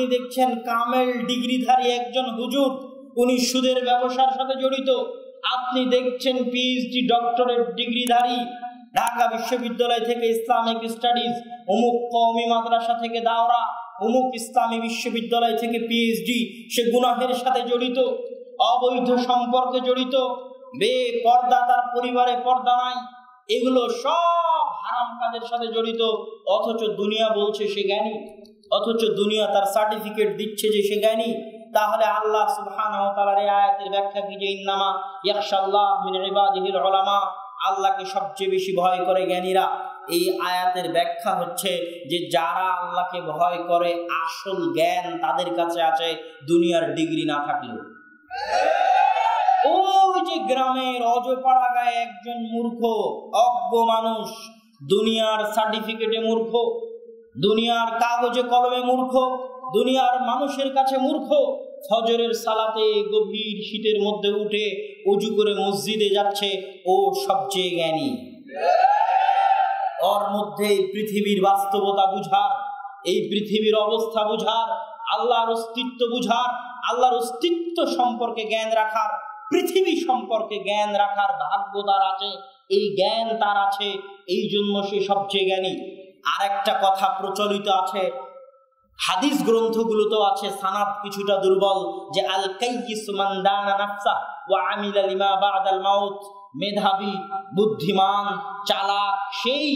আপনি দেখছেন কামেল ডিগ্রিধারী একজন হুজুর, উনি সুদের ব্যবসার সাথে জড়িত। আপনি দেখছেন পিএইচডি ডক্টরেট ডিগ্রিধারী, ঢাকা বিশ্ববিদ্যালয় থেকে ইসলামিক স্টাডিজ, অমুক কওমি মাদ্রাসা থেকে দাওরা, অমুক ইসলামী বিশ্ববিদ্যালয় থেকে পিএইচডি, সে গুনাহের সাথে জড়িত, অবৈধ সম্পর্কে জড়িত, বেপর্দা, তার পরিবারে পর্দা নাই, এগুলো সব হারাম কাজের সাথে জড়িত। অথচ দুনিয়া বলছে সে জ্ঞানী, অথচ দুনিয়া তার সার্টিফিকেট দিচ্ছে যে সে জ্ঞানী। তাহলে আল্লাহ সুবহানাহু ওয়া তাআলার এই আয়াতের ব্যাখ্যা কি যে ইন্নামা ইয়াখশাল্লাহ মিন ইবাদিহিল উলামা, আল্লাহকে সবচেয়ে বেশি ভয় করে জ্ঞানীরা। এই আয়াতের ব্যাখ্যা হচ্ছে যে যারা আল্লাহকে ভয় করে আসল জ্ঞান তাদের কাছে আছে, দুনিয়ার ডিগ্রি না থাকলেও। ওই যে গ্রামের অজপাড়া গায়ে একজন মূর্খ অজ্ঞ মানুষ, দুনিয়ার সার্টিফিকেটে মূর্খ, দুনিয়ার কাগজে কলমে মূর্খ, দুনিয়ার মানুষের কাছে মূর্খ, ফজরের সালাতে গভীর শীতের মধ্যে উঠে ওযু করে মসজিদে যাচ্ছে, ও সবচেয়ে জ্ঞানী। ওর মধ্যে পৃথিবীর বাস্তবতা বুঝার, এই পৃথিবীর অবস্থা বুঝার, আল্লাহর অস্তিত্ব বুঝার, আল্লাহর অস্তিত্ব সম্পর্কে জ্ঞান রাখার, পৃথিবী সম্পর্কে জ্ঞান রাখার ভাগ্য তার আছে, এই জ্ঞান তার আছে, এই জন্য সে সবচেয়ে জ্ঞানী। আর একটা কথা প্রচলিত আছে, হাদিস গ্রন্থগুলোতেও আছে, সানাদ কিছুটা দুর্বল, যে আল কাইয়িস মান দানা নাফসা ওয়া আমিলা লিমা বাদাল মাউত, মেধাবী, বুদ্ধিমান, চালাক সেই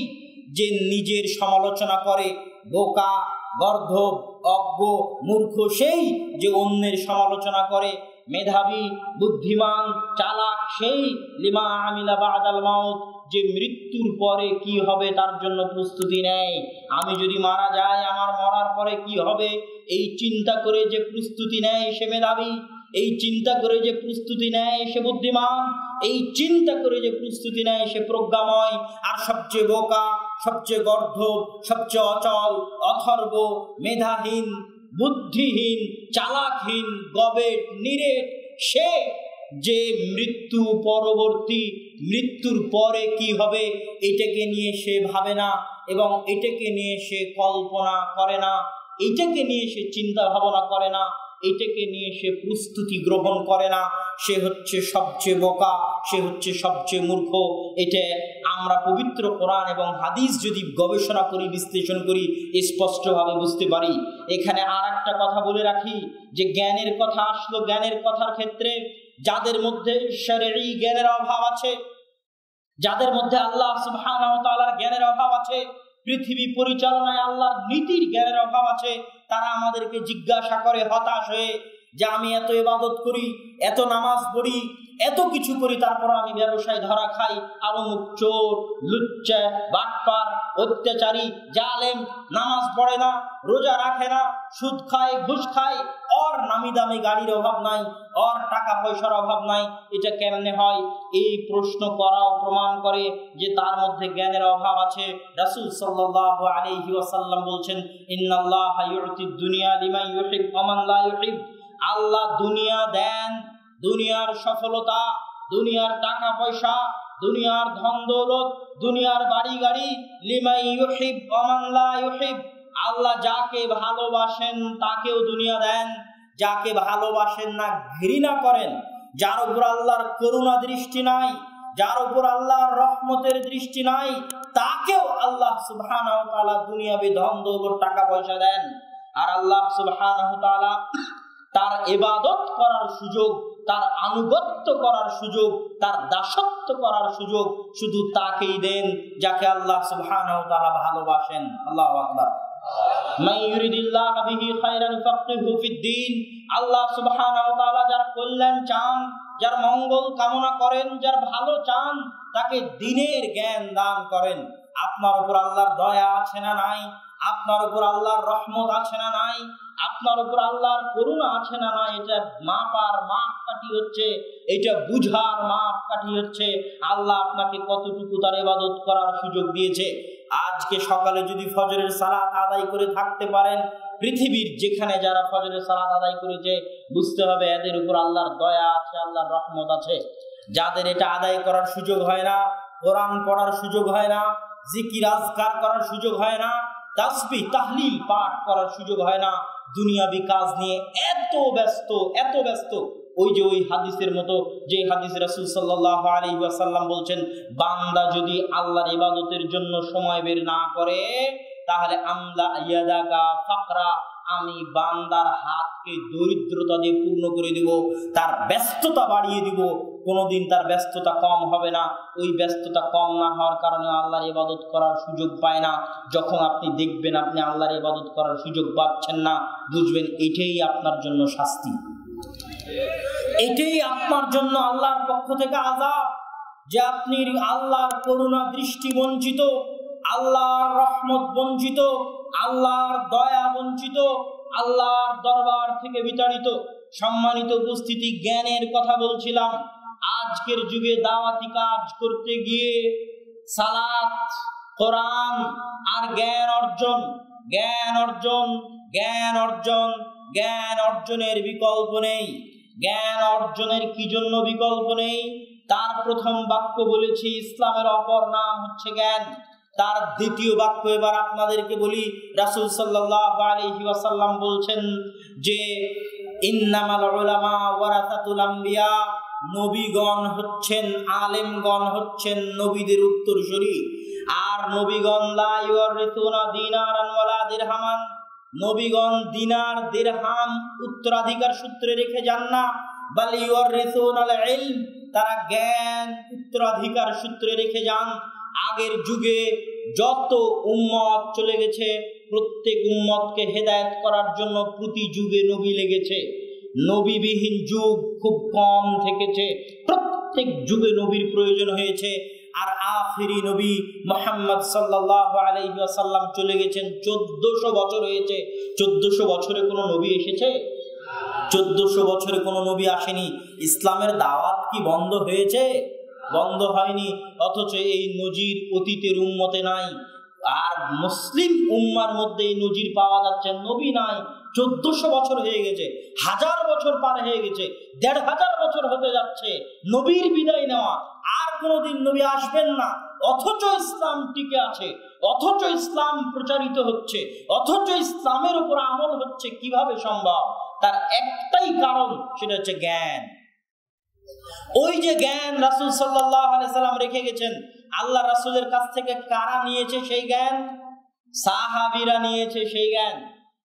যে নিজের সমালোচনা করে, বোকা, গর্ধব, অজ্ঞ, মূর্খ সেই যে অন্যের সমালোচনা করে, মেধাবী, বুদ্ধিমান, চালাক সেই লিমা আমিলা বাদাল মাউত, যে মৃত্যুর পরে কি হবে তার জন্য প্রস্তুতি নেয়। আমি যদি মারা যাই, আমার মরার পরে কি হবে এই চিন্তা করে যে প্রস্তুতি নেয় সে মেধাবী, এই চিন্তা করে যে প্রস্তুতি নেয় সে বুদ্ধিমান, এই চিন্তা করে যে প্রস্তুতি নেয় সে প্রজ্ঞাময়। আর সবচেয়ে বোকা, সবচেয়ে গর্ধব, সবচেয়ে অচল, অথর্ব, মেধাহীন, বুদ্ধিহীন, চালাকহীন, গবেট, নিরেট সে যে মৃত্যু পরবর্তী, মৃত্যুর পরে কি হবে এটাকে নিয়ে সে ভাবে না, এবং এটাকে নিয়ে সে কল্পনা করে না, এটাকে নিয়ে সে চিন্তা ভাবনা করে না, এটাকে নিয়ে সে প্রস্তুতি গ্রহণ করে না। সে হচ্ছে সবচেয়ে বোকা, সে হচ্ছে সবচেয়ে মূর্খ। এটা আমরা পবিত্র কোরআন এবং হাদিস যদি গবেষণা করি, বিশ্লেষণ করি, স্পষ্টভাবে বুঝতে পারি। এখানে আর একটা কথা বলে রাখি, যে জ্ঞানের কথা আসলো, জ্ঞানের কথার ক্ষেত্রে যাদের মধ্যে শরঈ জ্ঞানের অভাব আছে, যাদের মধ্যে আল্লাহ সুবহানাহু ওয়া তাআলার জ্ঞানের অভাব আছে, পৃথিবী পরিচালনায় আল্লাহর নীতির জ্ঞানের অভাব আছে, তারা আমাদেরকে জিজ্ঞাসা করে হতাশ হয়ে যে আমি এত ইবাদত করি, এত নামাজ পড়ি, এত কিছু করি, তারপর আমি ব্যবসায় ধরা খাই, আর অমুক চোর, লুচ্চা, বাটপার, অত্যাচারী, জালেম, নামাজ পড়ে না, রোজা রাখে না, সুদ খায়, ঘুষ খায়, ওর নামি দামি গাড়ির অভাব নাই, ওর টাকা পয়সার অভাব নাই, এটা কেমনে হয়? এই প্রশ্ন করাও প্রমাণ করে যে তার মধ্যে জ্ঞানের অভাব আছে। রাসূল সাল্লাল্লাহু আলাইহি ওয়াসাল্লাম বলছেন, ইন্নাল্লাহা ইউতিদ দুনিয়া লিমান ইউহিব ওয়া মান লা ইউহিব, আল্লাহ দুনিয়া দেন, দুনিয়ার সফলতা, দুনিয়ার টাকা পয়সা, দুনিয়ার ধন দৌলত, দুনিয়ার বাড়ি গাড়ি, লিমান ইউহিব ওয়া মান লা ইউহিব, আল্লাহ যাকে ভালোবাসেন তাকেও দুনিয়া দেন, যাকে ভালোবাসেন না, ঘৃণা করেন, যার উপর আল্লাহর করুণা দৃষ্টি নাই, যার উপর আল্লাহর রহমতের দৃষ্টি নাই, তাকেও আল্লাহ সুবহানাহু ওয়া তাআলা দুনিয়াবি ধন দৌলত, টাকা পয়সা দেন। আর আল্লাহ সুবহানাহু ওয়া তাআলা তার ইবাদত করার সুযোগ, তার আনুগত্য করার সুযোগ, তার দাসত্ব করার সুযোগ শুধু তাকেই দেন যাকে আল্লাহ সুবহানাহু ওয়া তাআলা ভালোবাসেন। আল্লাহু আকবার। মান ইউরিদিল্লাহু বিহি খায়রান ফাকহিহু ফিদ্দীন, আল্লাহ সুবহানাহু ওয়া তাআলা যার কল্যাণ চান, যার মঙ্গল কামনা করেন, যার ভালো চান, তাকে দ্বীনের জ্ঞান দান করেন। আপনার উপর আল্লাহর দয়া আছে না নাই? আপনার উপর আল্লাহর রহমত আছে না নাই? আপনার উপর আল্লাহর করুণা আছে না নাই? এটা মাপার মাপকাঠি হচ্ছে, এটা বুঝার মাপকাঠি হচ্ছে আল্লাহ আপনাকে কতটুকু তার ইবাদত করার সুযোগ দিয়েছে। আজকে সকালে যদি ফজরের সালাত আদায় করে থাকতে পারেন, পৃথিবীর যেখানে যারা ফজরের সালাত আদায় করেছে, বুঝতে হবে এদের উপর আল্লাহর দয়া আছে, আল্লাহর রহমত আছে। যাদের এটা আদায় করার সুযোগ হয় না, কোরআন পড়ার সুযোগ হয় না, জিকির আজকার করার সুযোগ হয় না, তাসবিহ তাহলিল পাঠ করার সুযোগ হয় না, দুনিয়াবি কাজ নিয়ে এত ব্যস্ত। ওই যে ওই হাদিসের মতো, যে হাদিস রাসূল সাল্লাল্লাহু আলাইহি ওয়াসাল্লাম বলছেন, বান্দা যদি আল্লাহর ইবাদতের জন্য সময় বের না করে তাহলে আমলা ইয়াদাকা ফাকরা, আমি বান্দার হাতকে দরিদ্রতা দিয়ে পূর্ণ করে দিব, তার ব্যস্ততা বাড়িয়ে দিব, কোনোদিন তার ব্যস্ততা কম হবে না। ওই ব্যস্ততা কম না হওয়ার কারণে আল্লাহর ইবাদত করার সুযোগ পায় না। যখন আপনি দেখবেন আপনি আল্লাহর ইবাদত করার সুযোগ পাচ্ছেন না, বুঝবেন এটাই আপনার জন্য শাস্তি, এটাই আপনার জন্য আল্লাহর পক্ষ থেকে আযাব, যে আপনি আল্লাহর করুণা দৃষ্টি বঞ্চিত, আল্লাহর রহমত বঞ্চিত, আল্লাহর দয়া বঞ্চিত, আল্লাহর দরবার থেকে বিতাড়িত। সম্মানিত উপস্থিতি, জ্ঞানের কথা বলছিলাম। আজকের যুগে দাওয়াতি কাজ করতে গিয়ে সালাত, কোরআন আর জ্ঞান অর্জনের বিকল্প নেই। জ্ঞান অর্জনের কি জন্য বিকল্প নেই? তার প্রথম বাক্য বলেছি, ইসলামের অপর নাম হচ্ছে জ্ঞান। তার দ্বিতীয় বাক্য এবার আপনাদেরকে বলি। রাসূল সাল্লাল্লাহু আলাইহি ওয়াসাল্লাম বলছেন যে ইন্নামাল উলামা ওয়ারাসাতুল আমবিয়া, নবীগণ হচ্ছেন, আলেমগণ হচ্ছেন নবীদের উত্তরসূরি। আর নবীগণ লা ইউরিসুনা দিনারান ওয়ালা দিরহামান, নবীগণ দিনার দিরহাম উত্তরাধিকার সূত্রে রেখে যান না, বাল ইউরিসুনাল ইলম, তারা জ্ঞান উত্তরাধিকার সূত্রে রেখে যান। আগের যুগে যত উম্মত চলে গেছে, প্রত্যেক উম্মতকে হেদায়েত করার জন্য প্রতি যুগে নবী লেগেছে। নবীবিহীন যুগ খুব কম থেকেছে, প্রত্যেক যুগে নবীর প্রয়োজন হয়েছে। আর আখিরি নবী মুহাম্মদ সাল্লাল্লাহু আলাইহি ওয়াসাল্লাম চলে গেছেন, 1400 বছর হয়েছে। 1400 বছরে কোনো নবী এসেছে? 1400 বছরে কোনো নবী আসেনি। ইসলামের দাওয়াত কি বন্ধ হয়েছে? বন্ধ হয়নি। অথচ এই নজির অতীতের উম্মতে নাই। আর মুসলিম উম্মার মধ্যে এই নজির পাওয়া যাচ্ছে, নবী নাই। 1400 বছর হয়ে গেছে, 1000 বছর পার হয়ে গেছে, 1500 বছর হতে যাচ্ছে নবীর বিদায় নেওয়া। আর কোনোদিন নবী আসবেন না, অথচ ইসলাম টিকে আছে, অথচ ইসলাম প্রচারিত হচ্ছে, অথচ ইসলামের উপর আমল হচ্ছে। কিভাবে সম্ভব? তার একটাই কারণ, সেটা হচ্ছে জ্ঞান। ওই যে জ্ঞান রাসূল সাল্লাল্লাহু আলাইহি সাল্লাম রেখে গেছেন, আল্লাহ রাসূলের কাছ থেকে কারা নিয়েছে সেই জ্ঞান? সাহাবীরা নিয়েছে সেই জ্ঞান।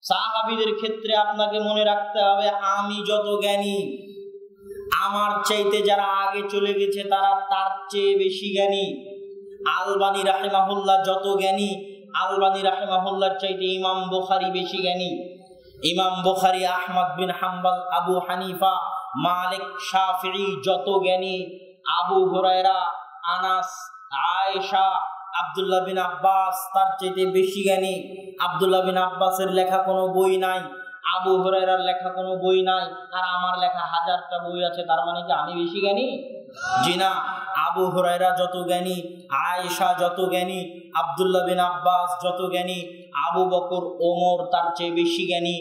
সাহাবীদের ক্ষেত্রে আপনাকে মনে রাখতে হবে, আমি যত জ্ঞানী, আমার চাইতে যারা আগে চলে গেছে তারা তার চেয়ে বেশি জ্ঞানী। আলবানী রাহিমাহুল্লাহ যত জ্ঞানী, আলবানী রাহিমাহুল্লাহর চাইতে ইমাম বুখারী বেশি জ্ঞানী। ইমাম বুখারী, আহমদ বিন হাম্বল, আবু হানিফা, মালিক, শাফিঈ যত জ্ঞানী, আবু হুরায়রা, আনাস, আয়েশা, আব্দুল্লাহ বিন আব্বাস তার চাইতে বেশি জ্ঞানী। আব্দুল্লাহ বিন আব্বাসের লেখা কোনো বই নাই, আবু হুরায়রার লেখা কোনো বই নাই, আর আমার লেখা 1000টা বই আছে। তার মানে কি আমি বেশি জ্ঞানী? জি না। আবু হুরায়রা যত জ্ঞানী, আয়েশা যত জ্ঞানী, আব্দুল্লাহ বিন আব্বাস যত জ্ঞানী, আবু বকর, ওমর তার চেয়ে বেশি জ্ঞানী।